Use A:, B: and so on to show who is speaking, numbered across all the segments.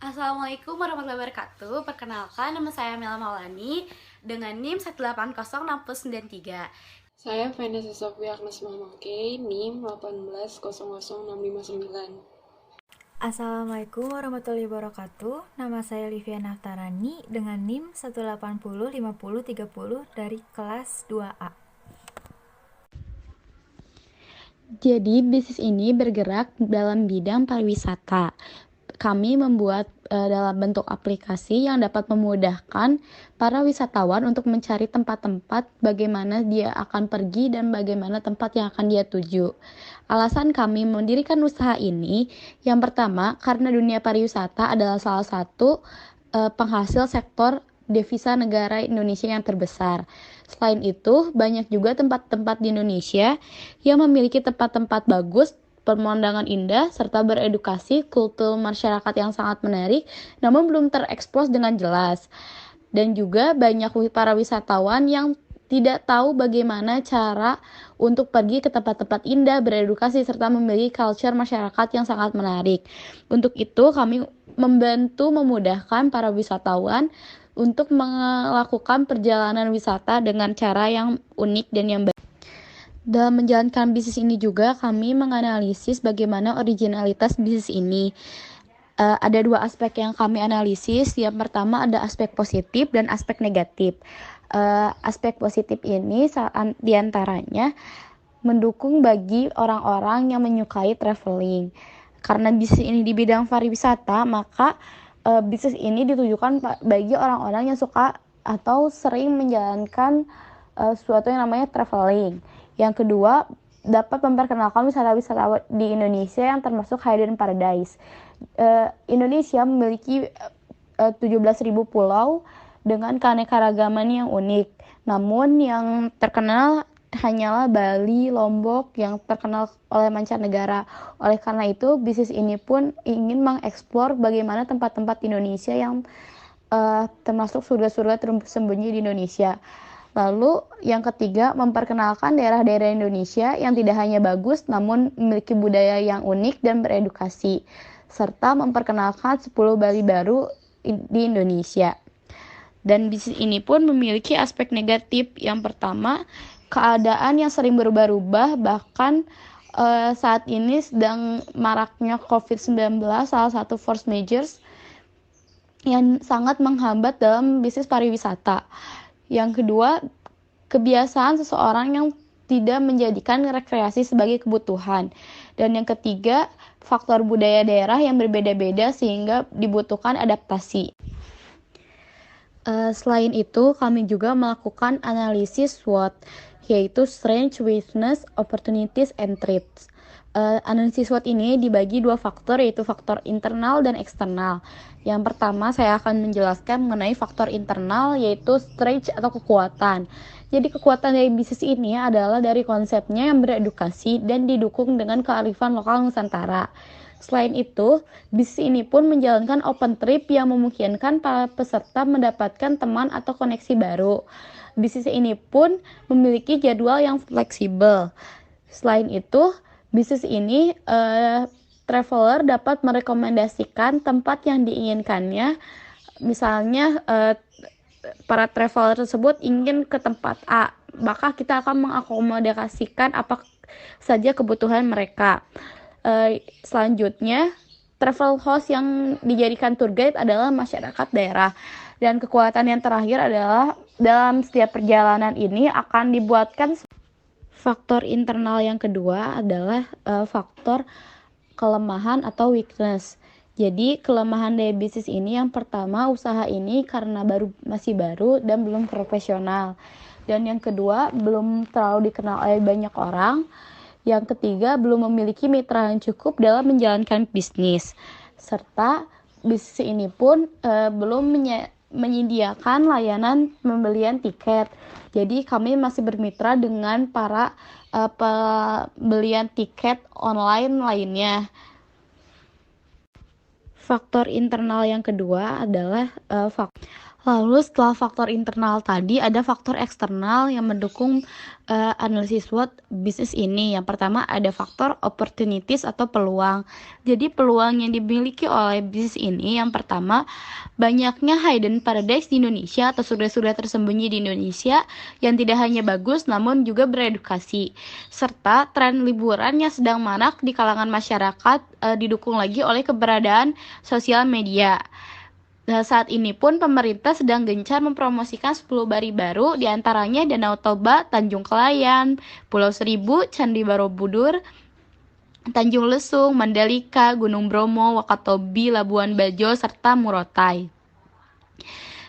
A: Assalamualaikum warahmatullahi wabarakatuh. Perkenalkan, nama saya Mela Maulani dengan NIM 1806093.
B: Saya Vanessa Sofia Agnes Mamake, NIM 1800659.
C: Assalamualaikum warahmatullahi wabarakatuh. Nama saya Livia Naftarani dengan NIM 1805030 dari kelas 2A.
D: Jadi bisnis ini bergerak dalam bidang pariwisata. Kami membuat dalam bentuk aplikasi yang dapat memudahkan para wisatawan untuk mencari tempat-tempat bagaimana dia akan pergi dan bagaimana tempat yang akan dia tuju. Alasan kami mendirikan usaha ini, yang pertama karena dunia pariwisata adalah salah satu penghasil sektor devisa negara Indonesia yang terbesar. Selain itu, banyak juga tempat-tempat di Indonesia yang memiliki tempat-tempat bagus, pemandangan indah, serta beredukasi, kultur masyarakat yang sangat menarik, namun belum terekspos dengan jelas. Dan juga banyak para wisatawan yang tidak tahu bagaimana cara untuk pergi ke tempat-tempat indah, beredukasi, serta memiliki culture masyarakat yang sangat menarik. Untuk itu, kami memudahkan para wisatawan untuk melakukan perjalanan wisata dengan cara yang unik dan yang baik. Dalam menjalankan bisnis ini juga kami menganalisis bagaimana originalitas bisnis ini. Ada dua aspek yang kami analisis. Yang pertama ada aspek positif dan aspek negatif. Aspek positif ini diantaranya mendukung bagi orang-orang yang menyukai traveling. Karena bisnis ini di bidang pariwisata, maka bisnis ini ditujukan bagi orang-orang yang suka atau sering menjalankan sesuatu yang namanya traveling. Yang kedua, dapat memperkenalkan wisata-wisata di Indonesia yang termasuk Hidden Paradise. Indonesia memiliki 17.000 pulau dengan keanekaragaman yang unik. Namun yang terkenal hanyalah Bali, Lombok yang terkenal oleh mancanegara. Oleh karena itu, bisnis ini pun ingin mengeksplor bagaimana tempat-tempat Indonesia yang termasuk surga-surga tersembunyi di Indonesia. Lalu yang ketiga, memperkenalkan daerah-daerah Indonesia yang tidak hanya bagus namun memiliki budaya yang unik dan beredukasi, serta memperkenalkan 10 Bali baru di Indonesia. Dan bisnis ini pun memiliki aspek negatif. Yang pertama, keadaan yang sering berubah-ubah, bahkan saat ini sedang maraknya COVID-19, salah satu force majeure yang sangat menghambat dalam bisnis pariwisata. Yang kedua, kebiasaan seseorang yang tidak menjadikan rekreasi sebagai kebutuhan. Dan yang ketiga, faktor budaya daerah yang berbeda-beda sehingga dibutuhkan adaptasi. Selain itu, kami juga melakukan analisis SWOT, yaitu Strengths, Weakness, Opportunities, and Threats. Analisis SWOT ini dibagi dua faktor, yaitu faktor internal dan eksternal. Yang pertama, saya akan menjelaskan mengenai faktor internal, yaitu strength atau kekuatan. Jadi kekuatan dari bisnis ini adalah dari konsepnya yang beredukasi dan didukung dengan kearifan lokal Nusantara. Selain itu, bisnis ini pun menjalankan open trip yang memungkinkan para peserta mendapatkan teman atau koneksi baru. Bisnis ini pun memiliki jadwal yang fleksibel. Selain itu, bisnis ini traveler dapat merekomendasikan tempat yang diinginkannya. Misalnya para traveler tersebut ingin ke tempat A, maka kita akan mengakomodasikan apa saja kebutuhan mereka. Selanjutnya, travel host yang dijadikan tour guide adalah masyarakat daerah. Dan kekuatan yang terakhir adalah dalam setiap perjalanan ini akan dibuatkan faktor internal. Yang kedua adalah faktor kelemahan atau weakness. Jadi kelemahan dari bisnis ini, yang pertama, usaha ini karena masih baru dan belum profesional. Dan yang kedua, belum terlalu dikenal oleh banyak orang. Yang ketiga, belum memiliki mitra yang cukup dalam menjalankan bisnis. Serta bisnis ini pun belum menyediakan layanan pembelian tiket. Jadi kami masih bermitra dengan para pembelian tiket online lainnya. Faktor internal yang kedua adalah Lalu setelah faktor internal tadi ada faktor eksternal yang mendukung analisis SWOT bisnis ini. Yang pertama ada faktor opportunities atau peluang. Jadi peluang yang dimiliki oleh bisnis ini yang pertama banyaknya hidden paradise di Indonesia atau surga-surga tersembunyi di Indonesia yang tidak hanya bagus namun juga beredukasi. Serta tren liburan yang sedang marak di kalangan masyarakat didukung lagi oleh keberadaan sosial media. Nah, saat ini pun pemerintah sedang gencar mempromosikan 10 bari baru, diantaranya Danau Toba, Tanjung Kelayan, Pulau Seribu, Candi Borobudur, Tanjung Lesung, Mandalika, Gunung Bromo, Wakatobi, Labuan Bajo, serta Morotai.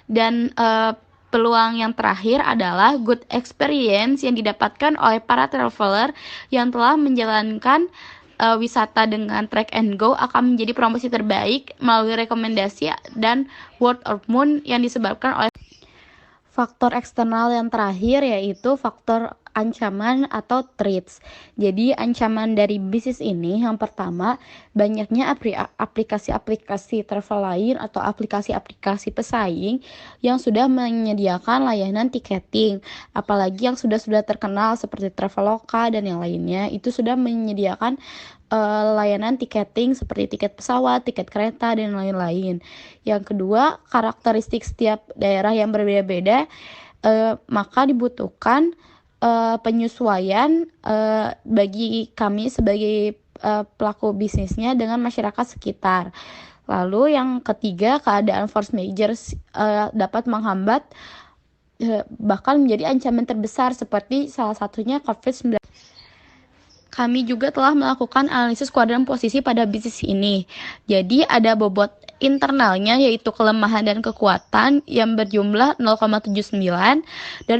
D: Dan peluang yang terakhir adalah good experience yang didapatkan oleh para traveler yang telah menjalankan wisata dengan track and go akan menjadi promosi terbaik melalui rekomendasi dan word of mouth yang disebabkan oleh faktor eksternal yang terakhir yaitu faktor ancaman atau threats. Jadi ancaman dari bisnis ini yang pertama banyaknya aplikasi-aplikasi travel lain atau aplikasi-aplikasi pesaing yang sudah menyediakan layanan tiketing, apalagi yang sudah terkenal seperti Traveloka dan yang lainnya itu sudah menyediakan layanan tiketing seperti tiket pesawat, tiket kereta dan lain-lain. Yang kedua, karakteristik setiap daerah yang berbeda-beda, maka dibutuhkan penyesuaian bagi kami sebagai pelaku bisnisnya dengan masyarakat sekitar. Lalu yang ketiga, keadaan force majors dapat menghambat bahkan menjadi ancaman terbesar seperti salah satunya COVID-19. Kami juga telah melakukan analisis kuadran posisi pada bisnis ini. Jadi ada bobot internalnya yaitu kelemahan dan kekuatan yang berjumlah 0,79 dan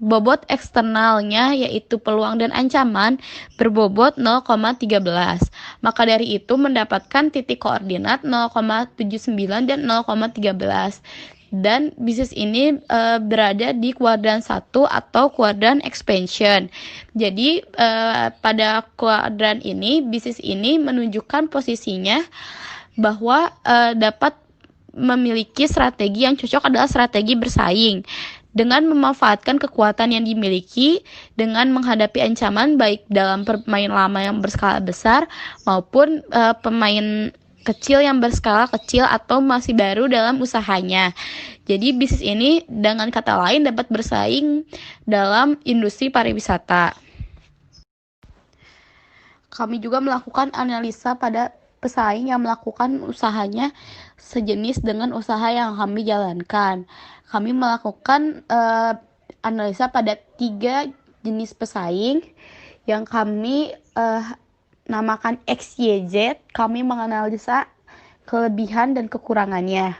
D: bobot eksternalnya yaitu peluang dan ancaman berbobot 0,13. Maka dari itu mendapatkan titik koordinat 0,79 dan 0,13. Dan bisnis ini berada di kuadran 1 atau kuadran expansion. Jadi pada kuadran ini bisnis ini menunjukkan posisinya bahwa dapat memiliki strategi yang cocok adalah strategi bersaing dengan memanfaatkan kekuatan yang dimiliki dengan menghadapi ancaman baik dalam pemain lama yang berskala besar maupun pemain kecil yang berskala kecil atau masih baru dalam usahanya. Jadi bisnis ini dengan kata lain dapat bersaing dalam industri pariwisata. Kami juga melakukan analisa pada pesaing yang melakukan usahanya sejenis dengan usaha yang kami jalankan. Kami melakukan analisa pada 3 jenis pesaing yang kami namakan XYZ. Kami menganalisa kelebihan dan kekurangannya.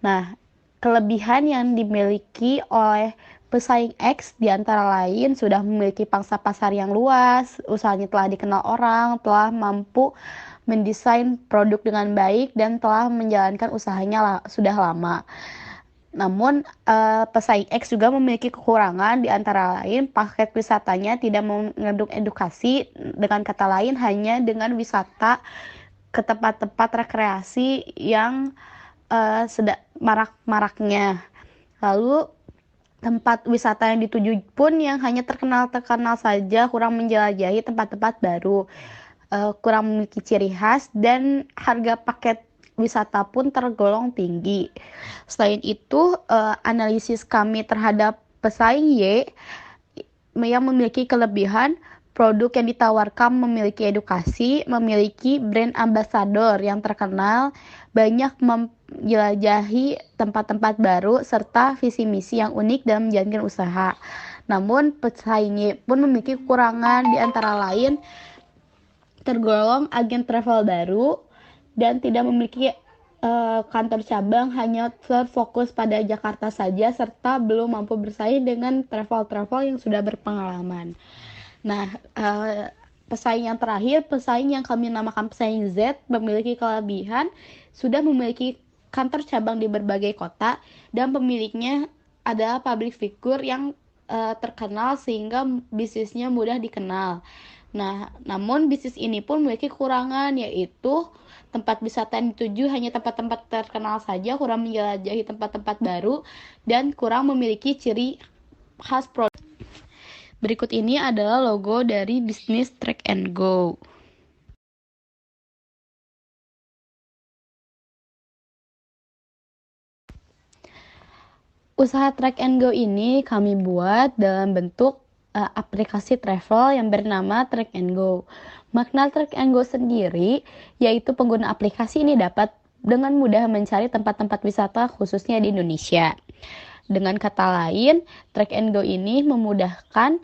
D: Nah, kelebihan yang dimiliki oleh pesaing X diantara lain sudah memiliki pangsa pasar yang luas, usahanya telah dikenal orang, telah mampu mendesain produk dengan baik, dan telah menjalankan usahanya sudah lama. Namun pesaing X juga memiliki kekurangan, di antara lain paket wisatanya tidak mengandung edukasi, dengan kata lain hanya dengan wisata ke tempat-tempat rekreasi yang sedang marak-maraknya. Lalu tempat wisata yang dituju pun yang hanya terkenal saja, kurang menjelajahi tempat-tempat baru, kurang memiliki ciri khas, dan harga paket wisata pun tergolong tinggi. Selain itu, analisis kami terhadap pesaing Y yang memiliki kelebihan produk yang ditawarkan memiliki edukasi, memiliki brand ambassador yang terkenal, banyak menjelajahi tempat-tempat baru, serta visi misi yang unik dalam menjalankan usaha. Namun pesaing Y pun memiliki kekurangan, di antara lain tergolong agen travel baru dan tidak memiliki kantor cabang, hanya terfokus pada Jakarta saja, serta belum mampu bersaing dengan travel-travel yang sudah berpengalaman. Nah, pesaing yang terakhir, pesaing yang kami namakan pesaing Z, memiliki kelebihan, sudah memiliki kantor cabang di berbagai kota, dan pemiliknya adalah public figure yang terkenal sehingga bisnisnya mudah dikenal. Nah, namun bisnis ini pun memiliki kekurangan, yaitu tempat wisata yang dituju hanya tempat-tempat terkenal saja, kurang menjelajahi tempat-tempat baru, dan kurang memiliki ciri khas produk. Berikut ini adalah logo dari bisnis Track and Go. Usaha Track and Go ini kami buat dalam bentuk aplikasi travel yang bernama Track and Go. Makna Track and Go sendiri yaitu pengguna aplikasi ini dapat dengan mudah mencari tempat-tempat wisata khususnya di Indonesia. Dengan kata lain, Track and Go ini memudahkan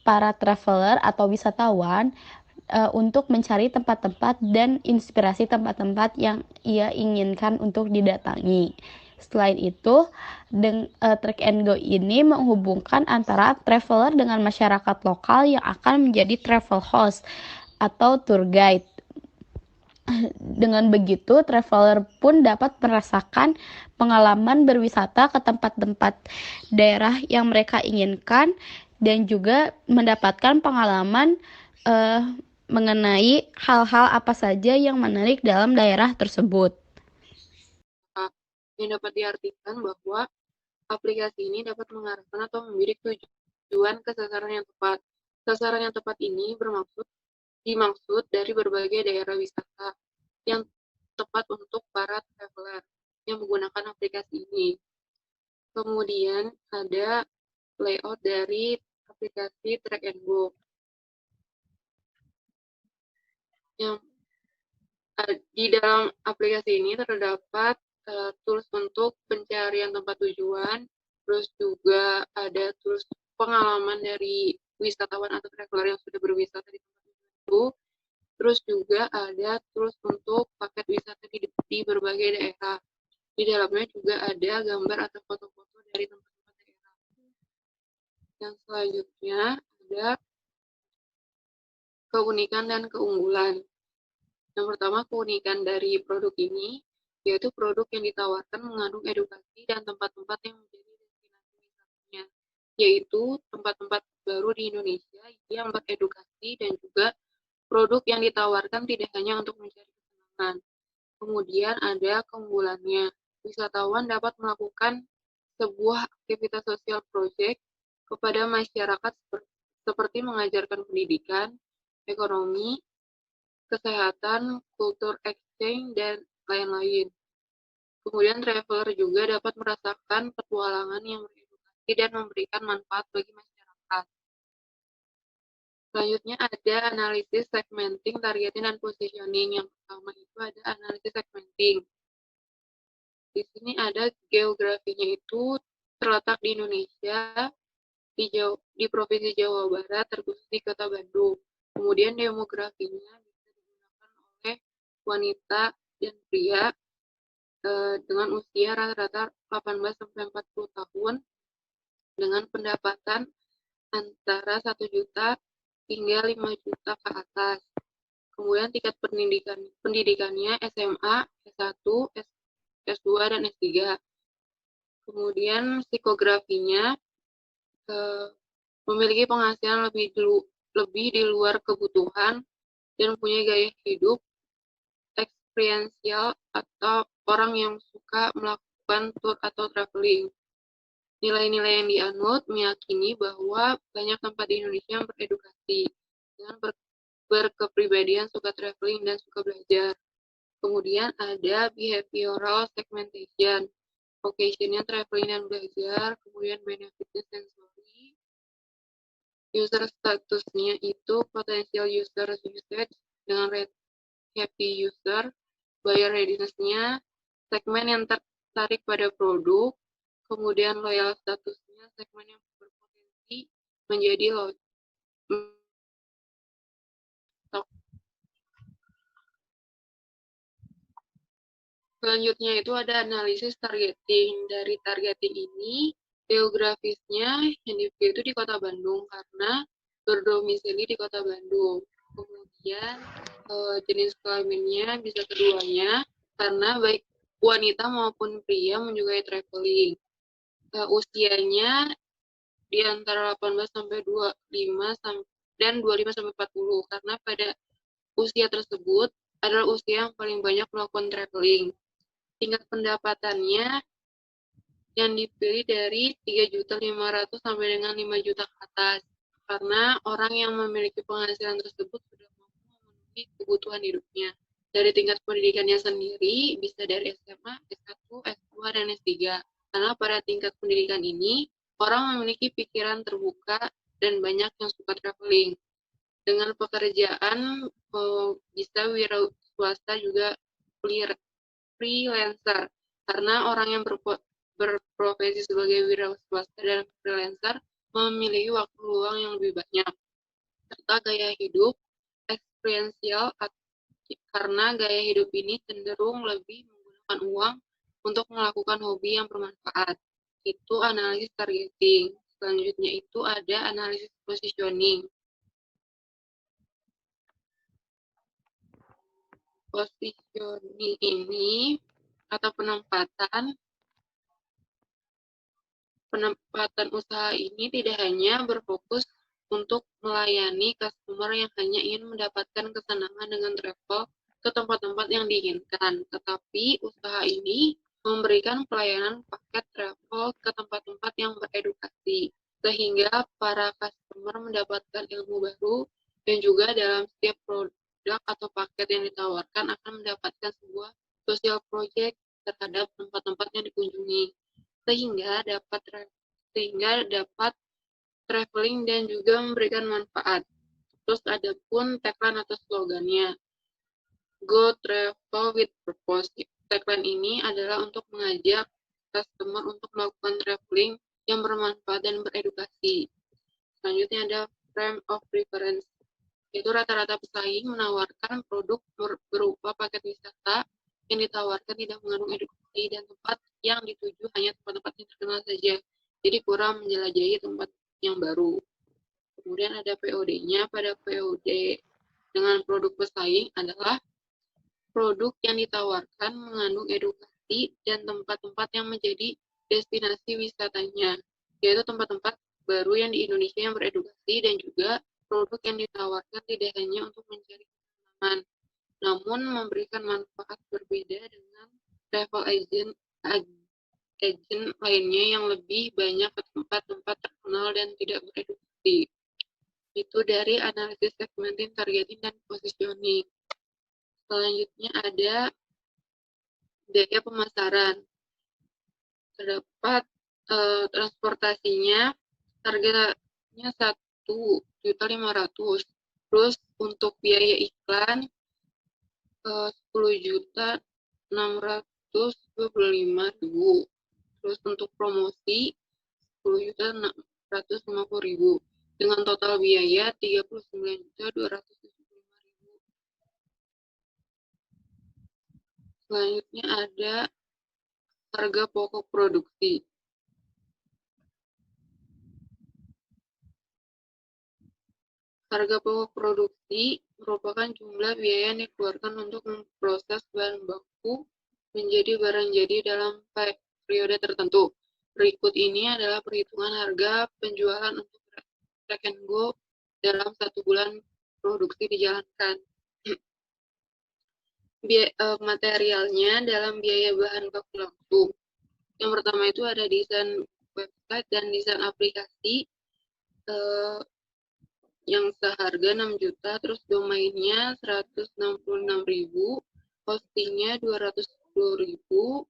D: para traveler atau wisatawan untuk mencari tempat-tempat dan inspirasi tempat-tempat yang ia inginkan untuk didatangi. Selain itu, Track and Go ini menghubungkan antara traveler dengan masyarakat lokal yang akan menjadi travel host atau tour guide. Dengan begitu, traveler pun dapat merasakan pengalaman berwisata ke tempat-tempat daerah yang mereka inginkan dan juga mendapatkan pengalaman mengenai hal-hal apa saja yang menarik dalam daerah tersebut.
B: Yang dapat diartikan bahwa aplikasi ini dapat mengarahkan atau membidik tujuan ke sasaran yang tepat. Sasaran yang tepat ini dimaksud dari berbagai daerah wisata yang tepat untuk para traveler yang menggunakan aplikasi ini. Kemudian ada layout dari aplikasi Track and Go. Yang di dalam aplikasi ini terdapat tools untuk pencarian tempat tujuan, terus juga ada tools pengalaman dari wisatawan atau traveler yang sudah berwisata di tempat itu, terus juga ada tools untuk paket wisata di berbagai daerah. Di dalamnya juga ada gambar atau foto-foto dari tempat-tempat daerah. Yang selanjutnya ada keunikan dan keunggulan. Yang pertama, keunikan dari produk ini yaitu produk yang ditawarkan mengandung edukasi dan tempat-tempat yang menjadi destinasi wisatanya, yaitu tempat-tempat baru di Indonesia yang beredukasi dan juga produk yang ditawarkan tidak hanya untuk mencari kesenangan. Kemudian ada keunggulannya, wisatawan dapat melakukan sebuah aktivitas sosial project kepada masyarakat seperti mengajarkan pendidikan, ekonomi, kesehatan, kultur exchange, dan lain-lain. Kemudian traveler juga dapat merasakan petualangan yang beredukasi dan memberikan manfaat bagi masyarakat. Selanjutnya ada analisis segmenting, targeting, dan positioning. Yang pertama itu ada analisis segmenting. Di sini ada geografinya itu terletak di Indonesia, di Provinsi Jawa Barat, terkhusus di Kota Bandung. Kemudian demografinya bisa digunakan oleh wanita dan pria dengan usia rata-rata 18-40 tahun dengan pendapatan antara 1 juta hingga 5 juta ke atas. Kemudian tingkat pendidikannya SMA, S1, S2, dan S3. Kemudian psikografinya memiliki penghasilan lebih di luar kebutuhan dan mempunyai gaya hidup eksperiensial atau orang yang suka melakukan tour atau traveling. Nilai-nilai yang dianut meyakini bahwa banyak tempat di Indonesia yang beredukasi dengan berkepribadian suka traveling dan suka belajar. Kemudian ada behavioral segmentation, vocationnya traveling dan belajar, kemudian benefitnya sensory, user statusnya itu potential user usage dengan rate happy user, buyer readiness-nya, segmen yang tertarik pada produk, kemudian loyal statusnya, segmen yang berpotensi menjadi loyal. Selanjutnya itu ada analisis targeting. Dari targeting ini, geografisnya yang dipilih itu di Kota Bandung karena berdomisili di Kota Bandung. Kemudian jenis kelaminnya bisa keduanya karena baik wanita maupun pria menyukai traveling. Usianya di antara 18 sampai 25 dan 25-40 karena pada usia tersebut adalah usia yang paling banyak melakukan traveling. Tingkat pendapatannya yang dipilih dari 3.500.000 sampai dengan 5 juta ke atas karena orang yang memiliki penghasilan tersebut sudah mampu memenuhi kebutuhan hidupnya. Dari tingkat pendidikannya sendiri bisa dari SMA, S1, S2, dan S3. Karena pada tingkat pendidikan ini orang memiliki pikiran terbuka dan banyak yang suka traveling. Dengan pekerjaan bisa wira swasta juga freelancer karena orang yang berprofesi sebagai wira swasta dan freelancer memiliki waktu luang yang lebih banyak, serta gaya hidup eksperiensial karena gaya hidup ini cenderung lebih menggunakan uang untuk melakukan hobi yang bermanfaat. Itu analisis targeting. Selanjutnya itu ada analisis positioning. Positioning ini atau penempatan usaha ini tidak hanya berfokus untuk melayani customer yang hanya ingin mendapatkan kesenangan dengan travel ke tempat-tempat yang diinginkan, tetapi usaha ini memberikan pelayanan paket travel ke tempat-tempat yang beredukasi, sehingga para customer mendapatkan ilmu baru dan juga dalam setiap produk atau paket yang ditawarkan akan mendapatkan sebuah social project terhadap tempat-tempat yang dikunjungi, sehingga dapat traveling dan juga memberikan manfaat. Terus ada pun tagline atau slogannya, Go Travel with Purpose. Tagline ini adalah untuk mengajak customer untuk melakukan traveling yang bermanfaat dan beredukasi. Selanjutnya ada Frame of Reference, yaitu rata-rata pesaing menawarkan produk berupa paket wisata yang ditawarkan tidak mengandung edukasi dan tempat yang dituju hanya tempat-tempat yang terkenal saja, jadi kurang menjelajahi tempat yang baru. Kemudian ada POD-nya. Pada POD dengan produk pesaing adalah produk yang ditawarkan mengandung edukasi dan tempat-tempat yang menjadi destinasi wisatanya, yaitu tempat-tempat baru yang di Indonesia yang beredukasi, dan juga produk yang ditawarkan tidak hanya untuk mencari kesenangan, namun memberikan manfaat berbeda dengan travel agent lainnya yang lebih banyak ke tempat-tempat terkenal dan tidak beredukasi. Itu dari analisis segmenting, targeting, dan positioning. Selanjutnya ada biaya pemasaran. Terdapat transportasinya, harganya 1.500.000. Terus untuk biaya iklan 10.625.000. Terus untuk promosi 10.650.000. Dengan total biaya 39.275.000. Selanjutnya ada harga pokok produksi. Harga pokok produksi merupakan jumlah biaya yang dikeluarkan untuk memproses bahan baku menjadi barang jadi dalam periode tertentu. Berikut ini adalah perhitungan harga penjualan untuk Track and Go dalam 1 bulan produksi dijalankan. Materialnya dalam biaya bahan baku langsung. Yang pertama itu ada desain website dan desain aplikasi yang seharga 6 juta, terus domainnya 166.000, hostingnya 210.000,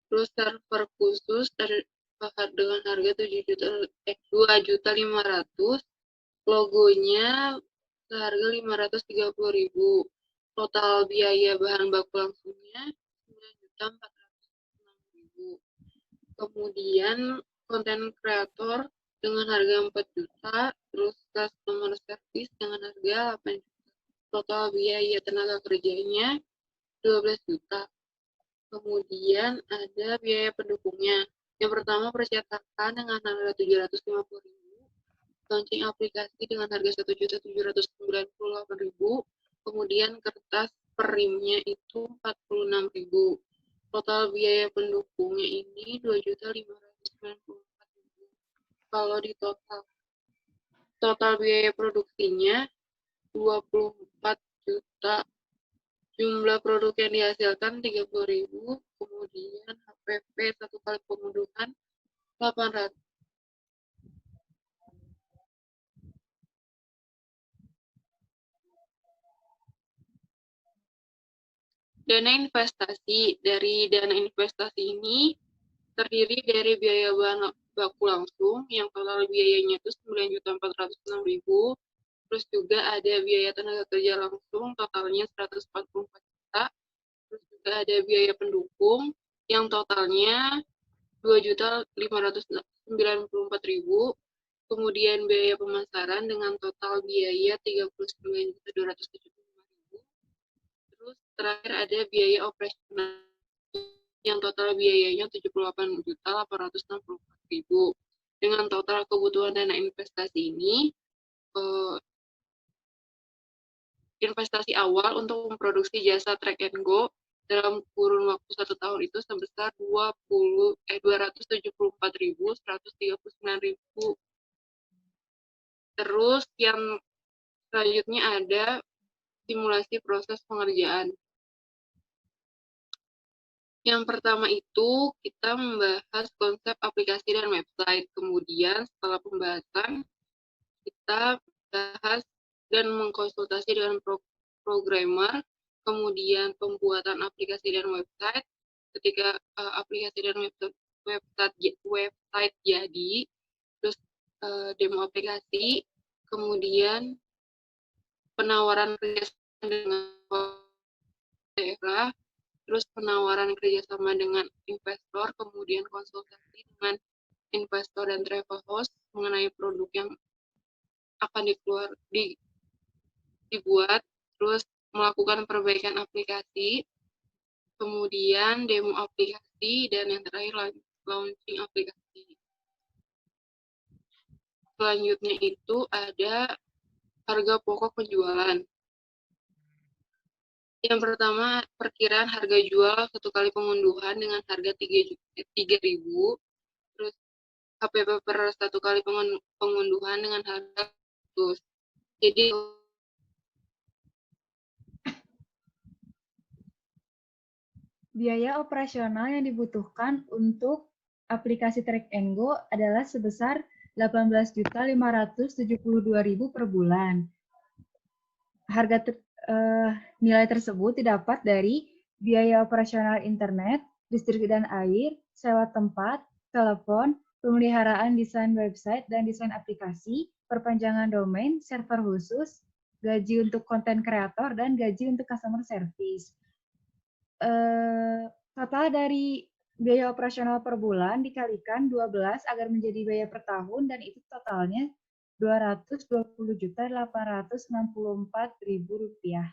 B: terus server khusus dengan harga 2.500.000, logonya seharga 530.000. Total biaya bahan baku langsungnya 9.406.000. Kemudian konten kreator dengan harga 4 juta, terus customer service dengan harga 8 juta. Total biaya tenaga kerjanya 12 juta. Kemudian ada biaya pendukungnya. Yang pertama percetakan dengan harga 750.000, launching aplikasi dengan harga 1.798.000, kemudian kertas perimnya itu 46.000. Total biaya pendukungnya ini 2.594.000. Kalau di total biaya produksinya 24 juta, jumlah produk yang dihasilkan 30.000, kemudian HPP satu kali pengunduhan 800. Dana investasi. Dari dana investasi ini terdiri dari biaya bahan baku langsung yang total biayanya itu 9.406.000. Terus juga ada biaya tenaga kerja langsung totalnya 144 juta. Terus juga ada biaya pendukung yang totalnya 2.594.000. Kemudian biaya pemasaran dengan total biaya 39.275.000. Terus terakhir ada biaya operasional yang total biayanya 78.864.000. Dengan total kebutuhan dana investasi ini, investasi awal untuk memproduksi jasa Track and Go dalam kurun waktu 1 tahun itu sebesar 274.139.000. Terus yang selanjutnya ada simulasi proses pengerjaan. Yang pertama itu kita membahas konsep aplikasi dan website. Kemudian setelah pembahasan kita bahas dan mengkonsultasi dengan programmer. Kemudian pembuatan aplikasi dan website. Ketika aplikasi dan website jadi, terus demo aplikasi, kemudian penawaran kerjasama dengan daerah, terus penawaran kerjasama dengan investor, kemudian konsultasi dengan investor dan travel host mengenai produk yang akan dibuat, terus melakukan perbaikan aplikasi, kemudian demo aplikasi, dan yang terakhir launching aplikasi. Selanjutnya itu ada harga pokok penjualan. Yang pertama, perkiraan harga jual satu kali pengunduhan dengan harga 3.000. Terus HPP per satu kali pengunduhan dengan harga 100. Jadi
C: Biaya operasional yang dibutuhkan untuk aplikasi Track and Go adalah sebesar 18.572.000 per bulan. Nilai tersebut didapat dari biaya operasional internet, listrik dan air, sewa tempat, telepon, pemeliharaan desain website dan desain aplikasi, perpanjangan domain, server khusus, gaji untuk konten kreator, dan gaji untuk customer service. Total dari biaya operasional per bulan dikalikan 12 agar menjadi biaya per tahun, dan itu totalnya Rp220.864.000.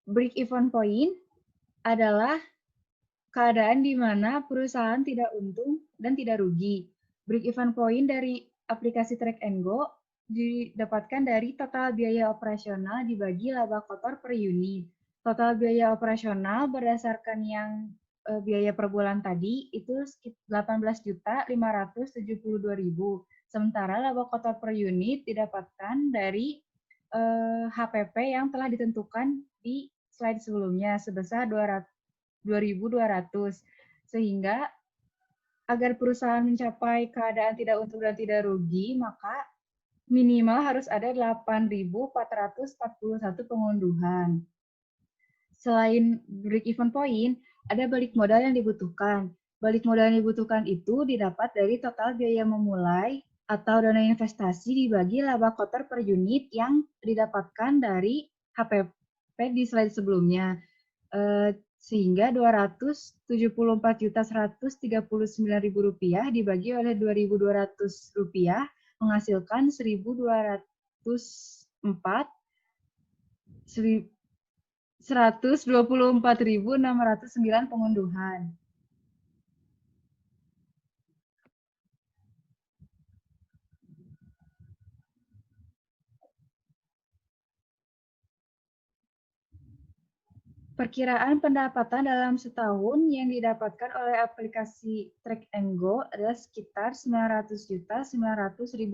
C: Break-even point adalah keadaan di mana perusahaan tidak untung dan tidak rugi. Break-even point dari aplikasi Track and Go didapatkan dari total biaya operasional dibagi laba kotor per unit. Total biaya operasional berdasarkan yang biaya per bulan tadi itu 18.572.000. Sementara laba kotor per unit didapatkan dari HPP yang telah ditentukan di slide sebelumnya sebesar 2.200. Sehingga agar perusahaan mencapai keadaan tidak untung dan tidak rugi, maka minimal harus ada 8.441 pengunduhan. Selain break-even point, ada balik modal yang dibutuhkan. Balik modal yang dibutuhkan itu didapat dari total biaya memulai atau dana investasi dibagi laba kotor per unit yang didapatkan dari HPP di slide sebelumnya. Sehingga Rp274.139.000 dibagi oleh Rp2.200 menghasilkan 124.609 pengunduhan. Perkiraan pendapatan dalam setahun yang didapatkan oleh aplikasi Track and Go adalah sekitar Rp900.900.000.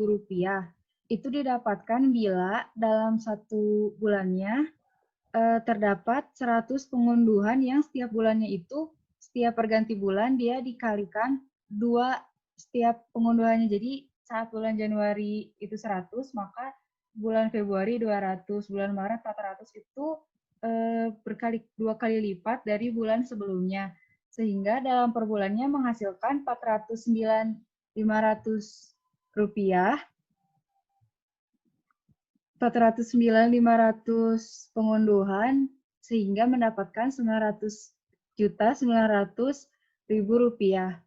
C: Itu didapatkan bila dalam satu bulannya terdapat 100 pengunduhan yang setiap bulannya itu setiap perganti bulan dia dikalikan 2 setiap pengunduhannya. Jadi saat bulan Januari itu 100, maka bulan Februari 200, bulan Maret 400 itu dua kali lipat dari bulan sebelumnya. Sehingga dalam per bulannya menghasilkan Rp409.500 pengunduhan sehingga mendapatkan Rp900.900.000.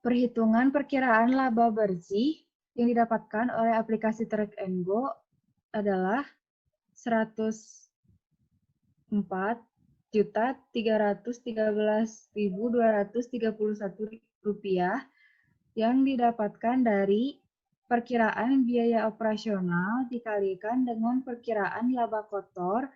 C: Perhitungan perkiraan laba bersih yang didapatkan oleh aplikasi Track and Go adalah Rp104.313.231 yang didapatkan dari perkiraan biaya operasional dikalikan dengan perkiraan laba kotor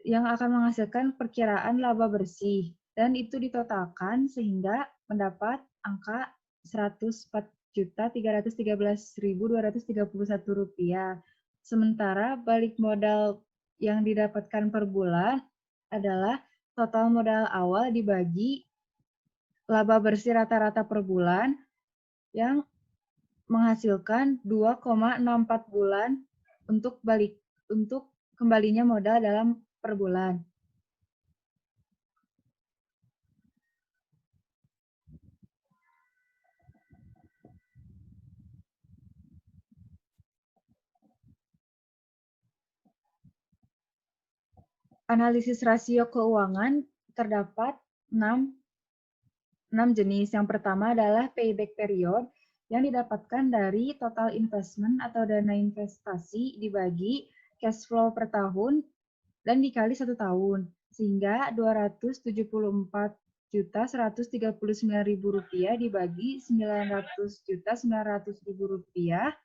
C: yang akan menghasilkan perkiraan laba bersih. Dan itu ditotalkan sehingga mendapat angka Rp104.313.231. Sementara balik modal yang didapatkan per bulan adalah total modal awal dibagi laba bersih rata-rata per bulan yang menghasilkan 2,64 bulan untuk kembalinya modal dalam per bulan. Analisis rasio keuangan terdapat 6 jenis. Yang pertama adalah payback period yang didapatkan dari total investment atau dana investasi dibagi cash flow per tahun dan dikali 1 tahun, sehingga Rp274.139.000 dibagi Rp900.900.000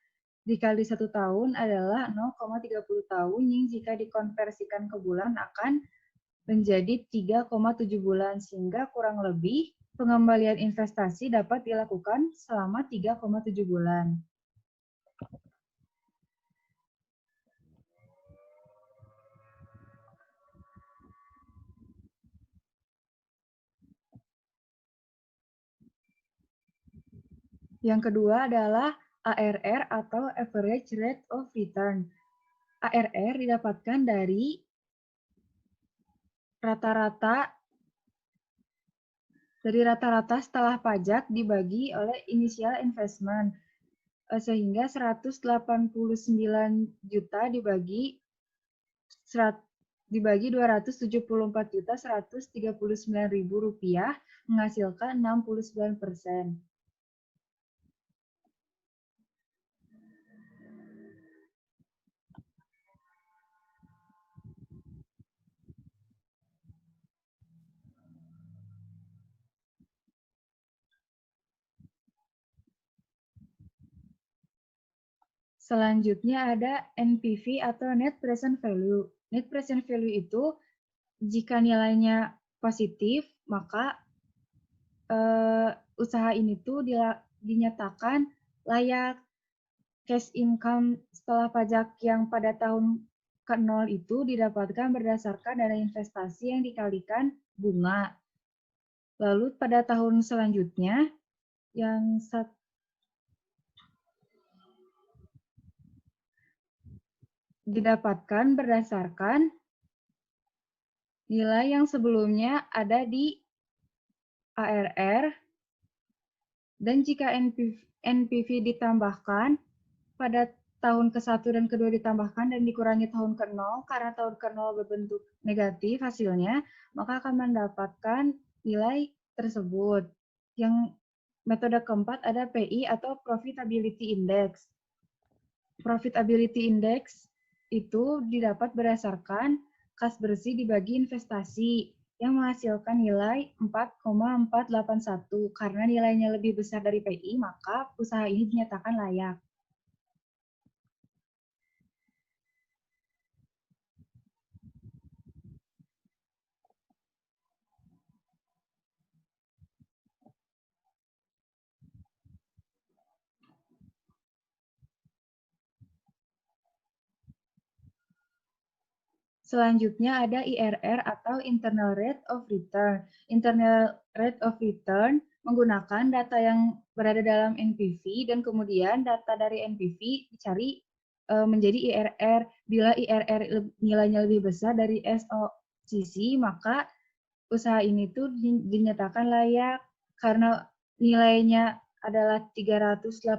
C: dikali 1 tahun adalah 0,30 tahun yang jika dikonversikan ke bulan akan menjadi 3,7 bulan, sehingga kurang lebih pengembalian investasi dapat dilakukan selama 3,7 bulan. Yang kedua adalah ARR atau Average Rate of Return. ARR didapatkan dari rata-rata setelah pajak dibagi oleh initial investment, sehingga 189 juta dibagi 274.139.000 rupiah menghasilkan 69%. Selanjutnya ada NPV atau Net Present Value. Net Present Value itu jika nilainya positif, maka usaha ini tuh dinyatakan layak. Cash income setelah pajak yang pada tahun ke-0 itu didapatkan berdasarkan dana investasi yang dikalikan bunga. Lalu pada tahun selanjutnya yang didapatkan berdasarkan nilai yang sebelumnya ada di ARR, dan jika NPV ditambahkan pada tahun ke-1 dan ke-2 ditambahkan dan dikurangi tahun ke-0, karena tahun ke-0 berbentuk negatif hasilnya, maka akan mendapatkan nilai tersebut. Yang metode keempat ada PI atau Profitability Index. Profitability Index itu didapat berdasarkan kas bersih dibagi investasi yang menghasilkan nilai 4,481. Karena nilainya lebih besar dari PI, maka usaha ini dinyatakan layak. Selanjutnya ada IRR atau Internal Rate of Return. Internal Rate of Return menggunakan data yang berada dalam NPV dan kemudian data dari NPV dicari menjadi IRR. Bila IRR nilainya lebih besar dari SOCC, maka usaha ini tuh dinyatakan layak karena nilainya adalah 384%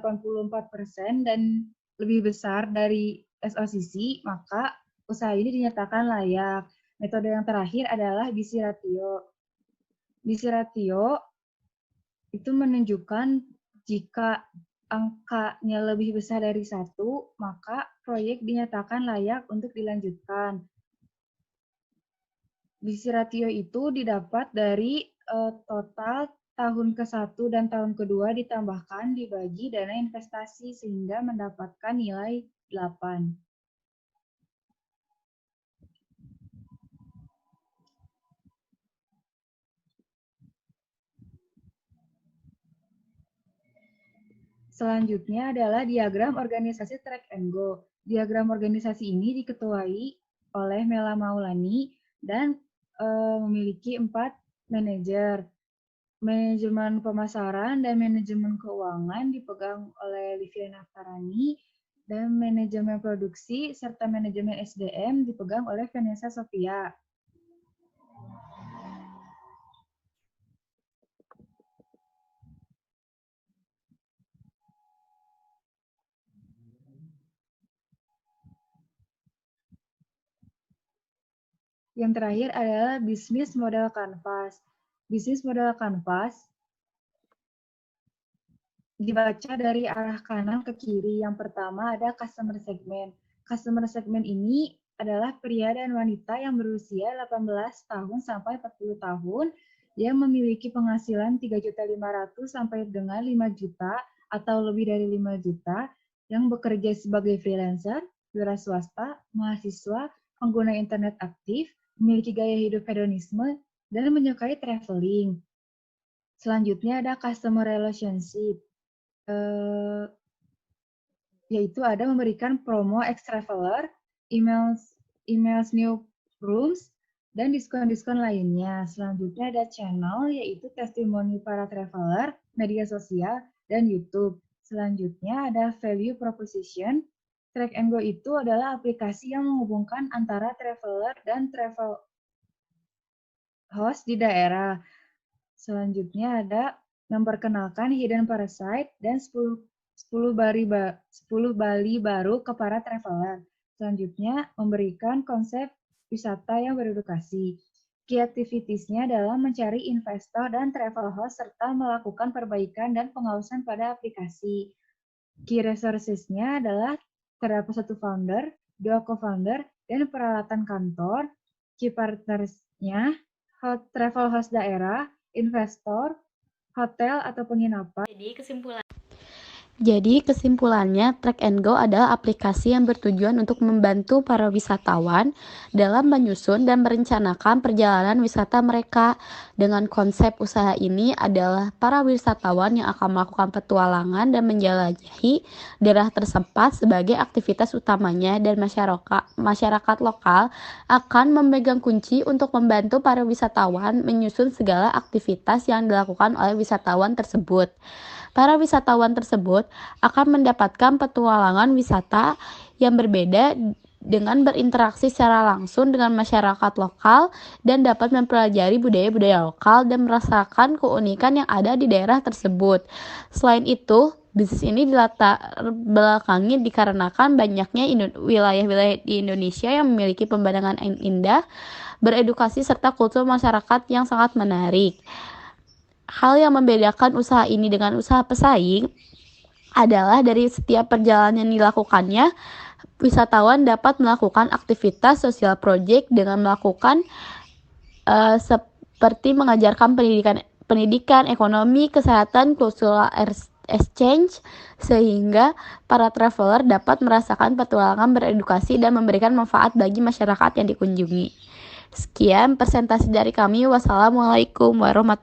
C: dan lebih besar dari SOCC, maka usaha ini dinyatakan layak. Metode yang terakhir adalah BC ratio. BC ratio itu menunjukkan jika angkanya lebih besar dari 1, maka proyek dinyatakan layak untuk dilanjutkan. BC ratio itu didapat dari total tahun ke-1 dan tahun ke-2 ditambahkan dibagi dana investasi sehingga mendapatkan nilai 8. Selanjutnya adalah diagram organisasi Track and Go. Diagram organisasi ini diketuai oleh Mela Maulani dan memiliki 4 manajer. Manajemen pemasaran dan manajemen keuangan dipegang oleh Liviana Farani, dan manajemen produksi serta manajemen SDM dipegang oleh Vanessa Sofia. Yang terakhir adalah bisnis model kanvas. Bisnis model kanvas dibaca dari arah kanan ke kiri. Yang pertama ada customer segment. Customer segment ini adalah pria dan wanita yang berusia 18 tahun sampai 40 tahun yang memiliki penghasilan 3.500.000 sampai dengan 5 juta atau lebih dari 5 juta, yang bekerja sebagai freelancer, wira swasta, mahasiswa, pengguna internet aktif, memiliki gaya hidup hedonisme, dan menyukai traveling. Selanjutnya ada customer relationship, yaitu ada memberikan promo ex-traveler, emails new rooms, dan diskon-diskon lainnya. Selanjutnya ada channel, yaitu testimoni para traveler, media sosial, dan YouTube. Selanjutnya ada value proposition. Track and Go itu adalah aplikasi yang menghubungkan antara traveler dan travel host di daerah. Selanjutnya ada memperkenalkan hidden parasite dan 10 Bali baru ke para traveler. Selanjutnya memberikan konsep wisata yang beredukasi. Key activities-nya adalah mencari investor dan travel host serta melakukan perbaikan dan pengawasan pada aplikasi. Key resources-nya adalah terdapat 1 founder, 2 co-founder, dan peralatan kantor. Key partners-nya travel host daerah, investor, hotel atau penginapan.
D: Jadi kesimpulannya, Track and Go adalah aplikasi yang bertujuan untuk membantu para wisatawan dalam menyusun dan merencanakan perjalanan wisata mereka. Dengan konsep usaha ini adalah para wisatawan yang akan melakukan petualangan dan menjelajahi daerah tersempat sebagai aktivitas utamanya, dan masyarakat lokal akan memegang kunci untuk membantu para wisatawan menyusun segala aktivitas yang dilakukan oleh wisatawan tersebut. Para wisatawan tersebut akan mendapatkan petualangan wisata yang berbeda dengan berinteraksi secara langsung dengan masyarakat lokal dan dapat mempelajari budaya-budaya lokal dan merasakan keunikan yang ada di daerah tersebut. Selain itu, bisnis ini dilatar belakangi dikarenakan banyaknya wilayah-wilayah di Indonesia yang memiliki pemandangan yang indah, beredukasi, serta kultur masyarakat yang sangat menarik. Hal yang membedakan usaha ini dengan usaha pesaing adalah dari setiap perjalanan yang dilakukannya, wisatawan dapat melakukan aktivitas sosial project dengan melakukan seperti mengajarkan pendidikan, ekonomi, kesehatan, cultural exchange, sehingga para traveler dapat merasakan petualangan, beredukasi, dan memberikan manfaat bagi masyarakat yang dikunjungi. Sekian presentasi dari kami. Wassalamualaikum warahmatullahi wabarakatuh.